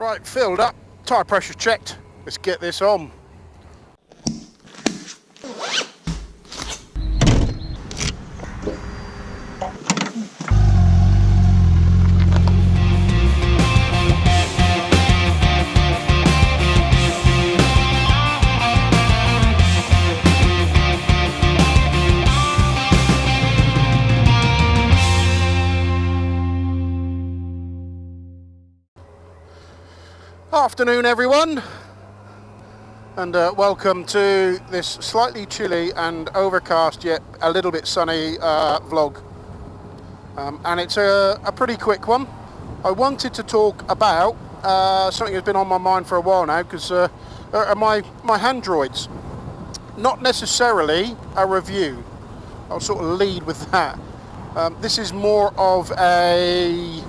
Right, filled up, tyre pressure checked. Let's get this on. Afternoon everyone, and welcome to this slightly chilly and overcast yet a little bit sunny vlog, and it's a pretty quick one. I wanted to talk about something that's been on my mind for a while now, because my Handroids. Not necessarily a review, I'll sort of lead with that. This is more of a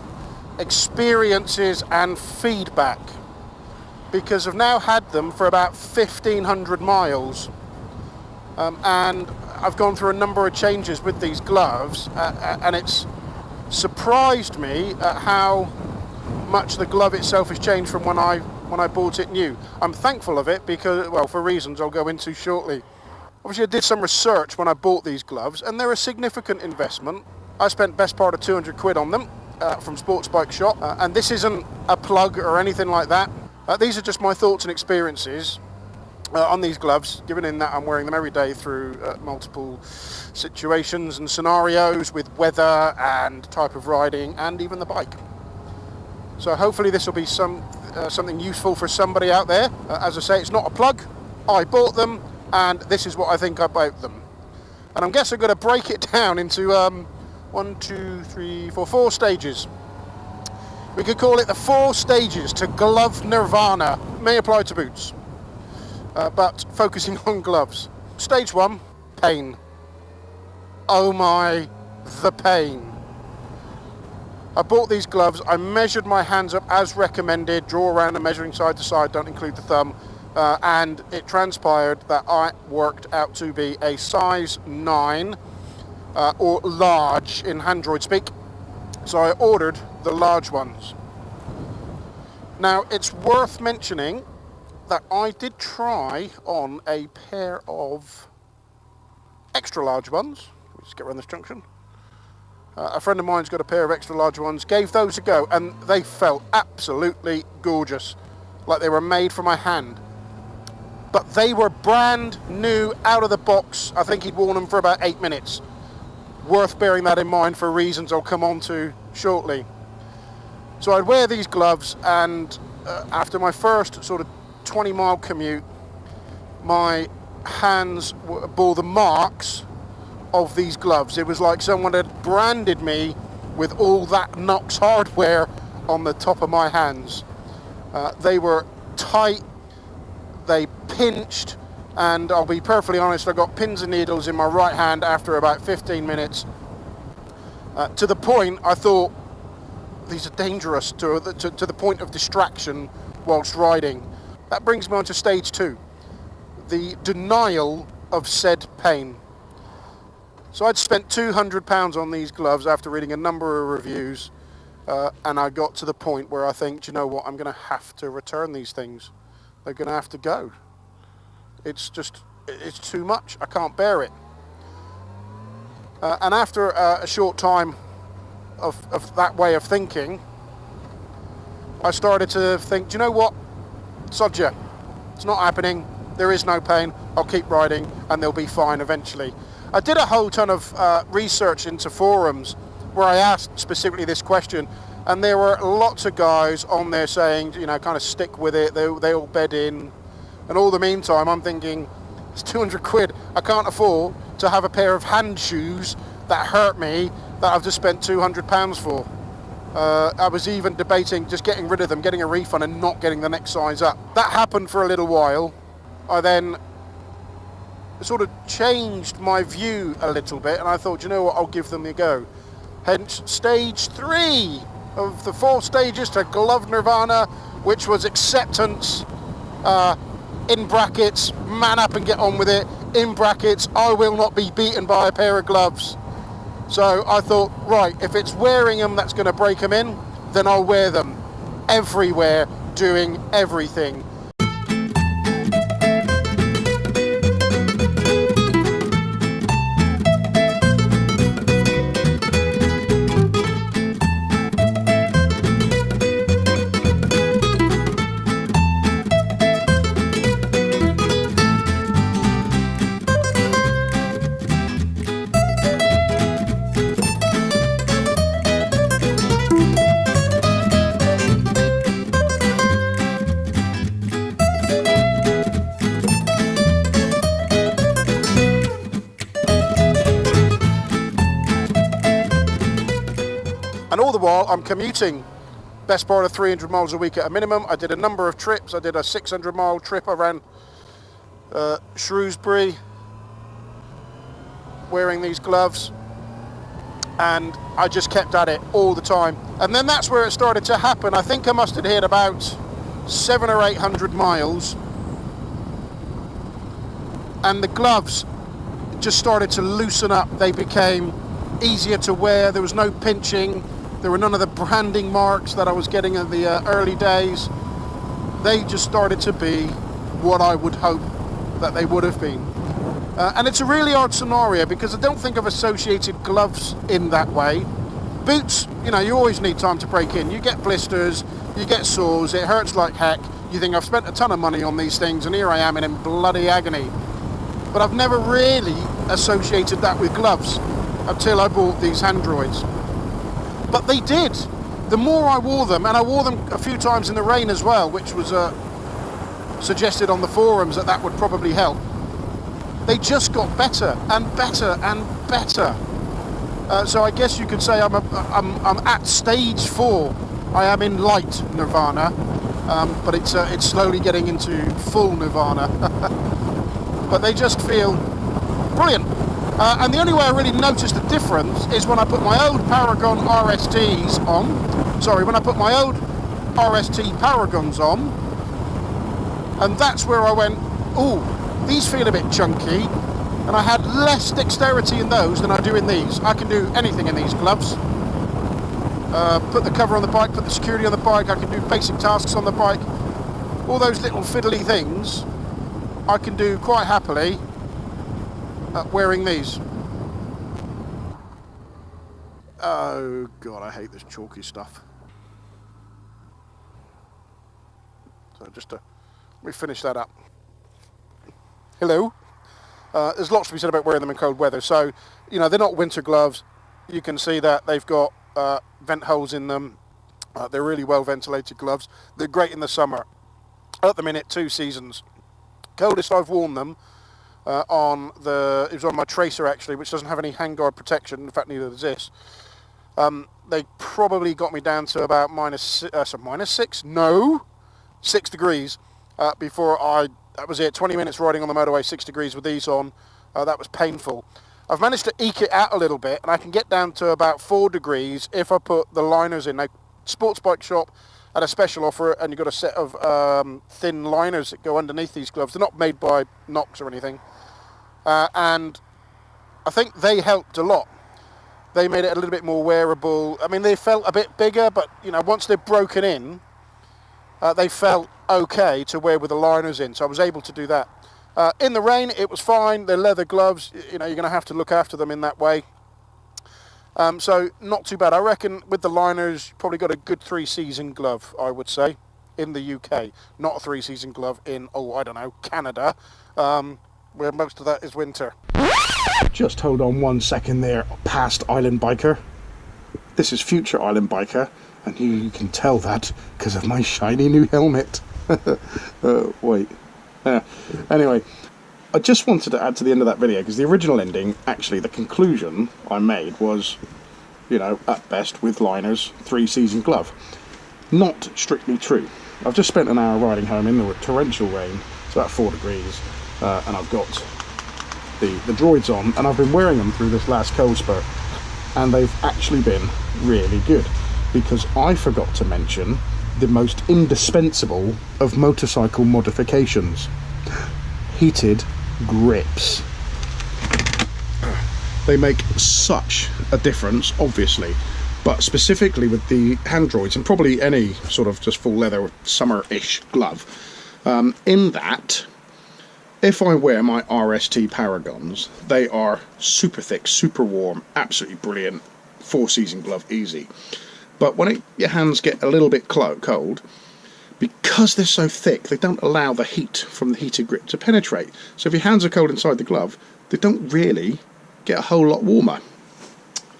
experiences and feedback, because I've now had them for about 1,500 miles, and I've gone through a number of changes with these gloves, and it's surprised me at how much the glove itself has changed from when I bought it new. I'm thankful of it because, well, for reasons I'll go into shortly. Obviously I did some research when I bought these gloves, and they're a significant investment. I spent best part of 200 quid on them from Sports Bike Shop, and this isn't a plug or anything like that. These are just my thoughts and experiences on these gloves, given in that I'm wearing them every day through multiple situations and scenarios with weather and type of riding and even the bike. So hopefully this will be something useful for somebody out there. As I say, it's not a plug. I bought them and this is what I think about them. And I guess I'm going to break it down into 4 stages. We could call it the 4 stages to glove nirvana. May apply to boots, but focusing on gloves. Stage 1, pain. Oh my, the pain. I bought these gloves, I measured my hands up as recommended, draw around the measuring side to side, don't include the thumb, and it transpired that I worked out to be a size 9, or large in Handroid speak. So I ordered the large ones. Now it's worth mentioning that I did try on a pair of extra large ones. Let's get around this junction. A friend of mine's got a pair of extra large ones, gave those a go, and they felt absolutely gorgeous, like they were made for my hand. But they were brand new, out of the box. I think he'd worn them for about 8 minutes. Worth bearing that in mind for reasons I'll come on to shortly. So I'd wear these gloves, and after my first sort of 20-mile commute, my hands bore the marks of these gloves. It was like someone had branded me with all that Knox hardware on the top of my hands. They were tight, they pinched, and I'll be perfectly honest, I got pins and needles in my right hand after about 15 minutes, to the point I thought these are dangerous, to the point of distraction whilst riding. That brings me on to stage 2, the denial of said pain. So I'd spent £200 on these gloves after reading a number of reviews, and I got to the point where I think, do you know what, I'm going to have to return these things. They're going to have to go. It's too much. I can't bear it. And after a short time of that way of thinking, I started to think, do you know what? Sod ya. It's not happening. There is no pain. I'll keep riding and they'll be fine eventually. I did a whole ton of research into forums where I asked specifically this question, and there were lots of guys on there saying, you know, kind of stick with it. They all bed in. And all the meantime, I'm thinking, it's 200 quid. I can't afford to have a pair of hand shoes that hurt me that I've just spent £200 for. I was even debating just getting rid of them, getting a refund and not getting the next size up. That happened for a little while. I then sort of changed my view a little bit, and I thought, you know what, I'll give them a go. Hence stage 3 of the 4 stages to glove nirvana, which was acceptance, in brackets, man up and get on with it, in brackets, I will not be beaten by a pair of gloves. So I thought, right, if it's wearing them that's going to break them in, then I'll wear them everywhere, doing everything. And all the while I'm commuting best part of 300 miles a week at a minimum. I did a number of trips. I did a 600-mile trip around Shrewsbury wearing these gloves, and I just kept at it all the time. And then that's where it started to happen. I think I must have hit about 700 or 800 miles, and the gloves just started to loosen up. They became easier to wear. There was no pinching. There were none of the branding marks that I was getting in the early days. They just started to be what I would hope that they would have been. And it's a really odd scenario because I don't think I've associated gloves in that way. Boots, you know, you always need time to break in. You get blisters, you get sores, it hurts like heck. You think I've spent a ton of money on these things and here I am in bloody agony. But I've never really associated that with gloves until I bought these Handroids. But they did. The more I wore them, and I wore them a few times in the rain as well, which was suggested on the forums that would probably help. They just got better and better and better. So I guess you could say I'm at stage 4. I am in light nirvana, but it's slowly getting into full nirvana. But they just feel brilliant. And the only way I really noticed the difference is when I put my old Paragon RSTs on. Sorry, when I put my old RST Paragons on. And that's where I went, ooh, these feel a bit chunky. And I had less dexterity in those than I do in these. I can do anything in these gloves. Put the cover on the bike, put the security on the bike. I can do basic tasks on the bike. All those little fiddly things I can do quite happily wearing these. Oh god, I hate this chalky stuff. So just to let me finish that up. Hello. There's lots to be said about wearing them in cold weather. So, you know, they're not winter gloves. You can see that they've got vent holes in them. They're really well ventilated gloves. They're great in the summer. At the minute, 2 seasons. Coldest I've worn them it was on my Tracer actually, which doesn't have any handguard protection. In fact, neither does this. They probably got me down to about -6 degrees before that was it, 20 minutes riding on the motorway, 6 degrees with these on. That was painful. I've managed to eke it out a little bit, and I can get down to about 4 degrees if I put the liners in. Now, Sports Bike Shop had a special offer, and you've got a set of thin liners that go underneath these gloves. They're not made by Knox or anything. And I think they helped a lot. They made it a little bit more wearable. I mean, they felt a bit bigger, but, you know, once they're broken in, they felt okay to wear with the liners in, so I was able to do that. In the rain, it was fine. They're leather gloves. You know, you're going to have to look after them in that way. So not too bad. I reckon with the liners, you probably got a good 3-season glove, I would say, in the UK. Not a 3-season glove in, I don't know, Canada, where most of that is winter. Just hold on 1 second there, past Island Biker. This is future Island Biker, and you can tell that because of my shiny new helmet. Wait. Anyway, I just wanted to add to the end of that video, because the original ending, actually the conclusion I made was, you know, at best with liners, 3-season glove. Not strictly true. I've just spent an hour riding home in the torrential rain. It's about 4 degrees, and I've got the droids on, and I've been wearing them through this last cold spurt, and they've actually been really good, because I forgot to mention the most indispensable of motorcycle modifications: heated grips. They make such a difference, obviously. but specifically with the Handroids, and probably any sort of just full leather summer-ish glove, in that if I wear my RST Paragons, they are super thick, super warm, absolutely brilliant, 4-season glove, easy. But when your hands get a little bit cold, because they're so thick, they don't allow the heat from the heated grip to penetrate. So if your hands are cold inside the glove, they don't really get a whole lot warmer.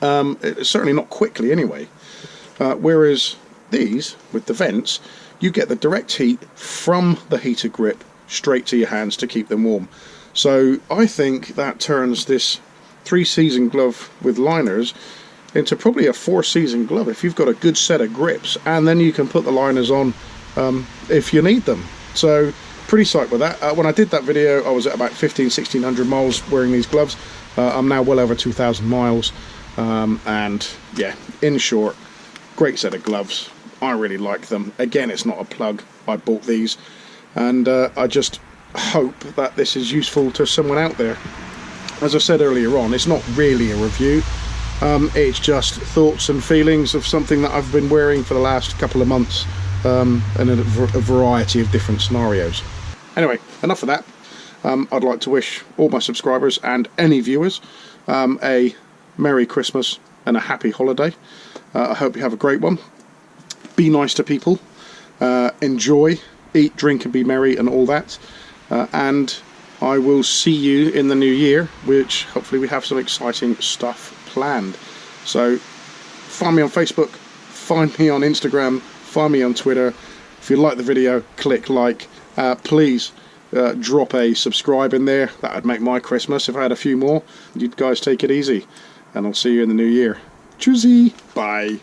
It's certainly not quickly anyway. Whereas these, with the vents, you get the direct heat from the heated grip straight to your hands to keep them warm. So I think that turns this 3-season glove with liners into probably a 4-season glove if you've got a good set of grips, and then you can put the liners on if you need them. So pretty psyched with that. When I did that video, I was at about 1600 miles wearing these gloves. I'm now well over 2,000 miles, and yeah, in short, great set of gloves. I really like them. Again, it's not a plug. I bought these, and I just hope that this is useful to someone out there. As I said earlier on, it's not really a review. It's just thoughts and feelings of something that I've been wearing for the last couple of months, in a variety of different scenarios. Anyway, enough of that. I'd like to wish all my subscribers and any viewers a Merry Christmas and a happy holiday. I hope you have a great one. Be nice to people. Enjoy, eat, drink and be merry and all that. And I will see you in the new year, which hopefully we have some exciting stuff planned. So find me on Facebook, find me on Instagram, find me on Twitter. If you like the video, click like. Please drop a subscribe in there. That would make my Christmas if I had a few more. You guys take it easy, and I'll see you in the new year. Tschüssi, bye.